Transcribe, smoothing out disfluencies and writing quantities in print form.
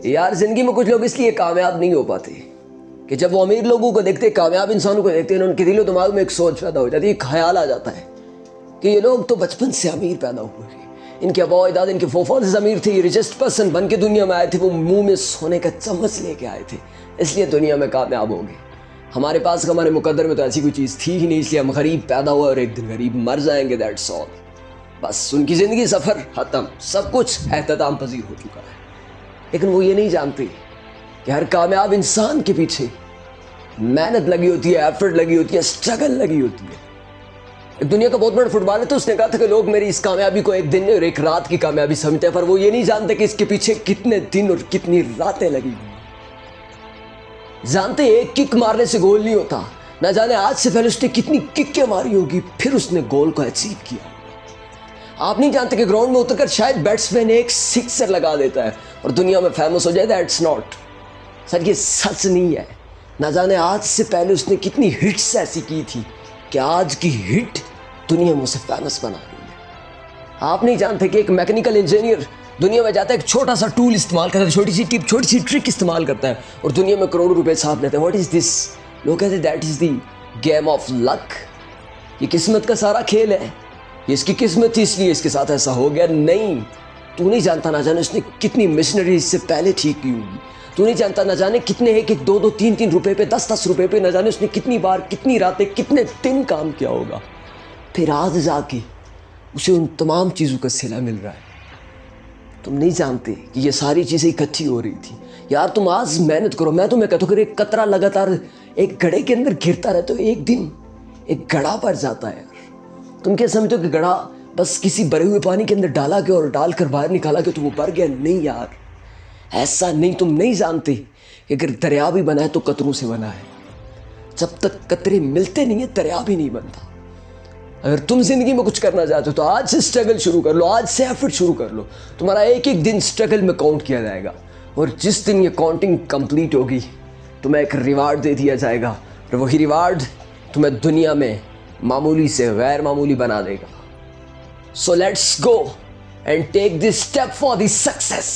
यार जिंदगी में कुछ लोग इसलिए कामयाब नहीं हो पाते कि जब वो अमीर लोगों को देखते, कामयाब इंसानों को देखते हैं, उनके दिलो दिमाग में एक सोच पैदा हो जाती है, एक ख्याल आ जाता है कि ये लोग तो बचपन से अमीर पैदा हुए हैं, इनके अबा अजदाद, इनके फोफादर्स अमीर थे, ये रिचेस्ट पर्सन बन के दुनिया में आए थे, वो मुंह में सोने का चम्मच लेके आए थे, इसलिए दुनिया में कामयाब हो गए। हमारे पास हमारे मुकद्दर में तो ऐसी कोई चीज़ थी ही नहीं, इसलिए हम गरीब पैदा हुए और एक दिन गरीब मर जाएंगे, दैट्स ऑल। बस उनकी ज़िंदगी सफ़र ख़त्म, सब कुछ एहतमाम पजीर हो चुका है। लेकिन वो ये नहीं जानते कि हर कामयाब इंसान के पीछे मेहनत लगी होती है, एफर्ट लगी होती है, स्ट्रगल लगी होती है। एक दुनिया का बहुत बड़ा फुटबॉल है, तो उसने कहा था कि लोग मेरी इस कामयाबी को एक दिन और एक रात की कामयाबी समझते हैं, पर वो ये नहीं जानते कि इसके पीछे कितने दिन और कितनी रातें लगी हुई। जानते एक किक मारने से गोल नहीं होता, ना जाने आज से पहले उसने कितनी किकें मारी होगी, फिर उसने गोल को अचीव किया। आप नहीं जानते कि ग्राउंड में उतरकर शायद बैट्समैन एक सिक्सर लगा देता है और दुनिया में फेमस हो जाए, दैट्स नॉट सर, ये सच नहीं है। ना जाने आज से पहले उसने कितनी हिट्स ऐसी की थी कि आज की हिट दुनिया में उसे फेमस बना रही है। आप नहीं जानते कि एक मैकेनिकल इंजीनियर दुनिया में जाता है, एक छोटा सा टूल इस्तेमाल करता है, छोटी सी टिप, छोटी सी ट्रिक इस्तेमाल करता है और दुनिया में करोड़ों रुपए छाप लेते हैं। What is this? लोग कहते हैं that is the game of luck, ये किस्मत का सारा खेल है, ये इसकी किस्मत थी इसलिए इसके साथ ऐसा हो गया। नहीं, तू नहीं जानता, ना जाने उसने कितनी मशीनरी इससे पहले ठीक की होगी। तू नहीं जानता, ना जाने कितने एक एक दो दो तीन तीन रुपए पे, 10-10 रुपए पे, ना जाने उसने कितनी बार, कितनी रातें, कितने दिन काम किया होगा, फिर आज जाके उसे उन तमाम चीज़ों का सिला मिल रहा है। तुम नहीं जानते कि ये सारी चीज़ें इकट्ठी हो रही थी। यार तुम आज मेहनत करो, मैं तुम्हें कहता हूँ अगर एक कतरा लगातार एक घड़े के अंदर गिरता रहे तो एक दिन एक घड़ा भर जाता है। यार तुम क्या समझते हो कि घड़ा बस किसी भरे हुए पानी के अंदर डाला गया और डालकर बाहर निकाला गया तो वो भर गया? नहीं यार, ऐसा नहीं। तुम नहीं जानते कि अगर दरिया भी बना है तो कतरों से बना है। जब तक कतरे मिलते नहीं है दरिया भी नहीं बनता। अगर तुम जिंदगी में कुछ करना चाहते हो तो आज से स्ट्रगल शुरू कर लो, आज से एफर्ट शुरू कर लो। तुम्हारा एक एक दिन स्ट्रगल में काउंट किया जाएगा और जिस दिन ये काउंटिंग कंप्लीट होगी तुम्हें एक रिवार्ड दे दिया जाएगा और वही रिवार्ड तुम्हें दुनिया में मामूली से गैर मामूली बना देगा। So let's go and take this step for the success.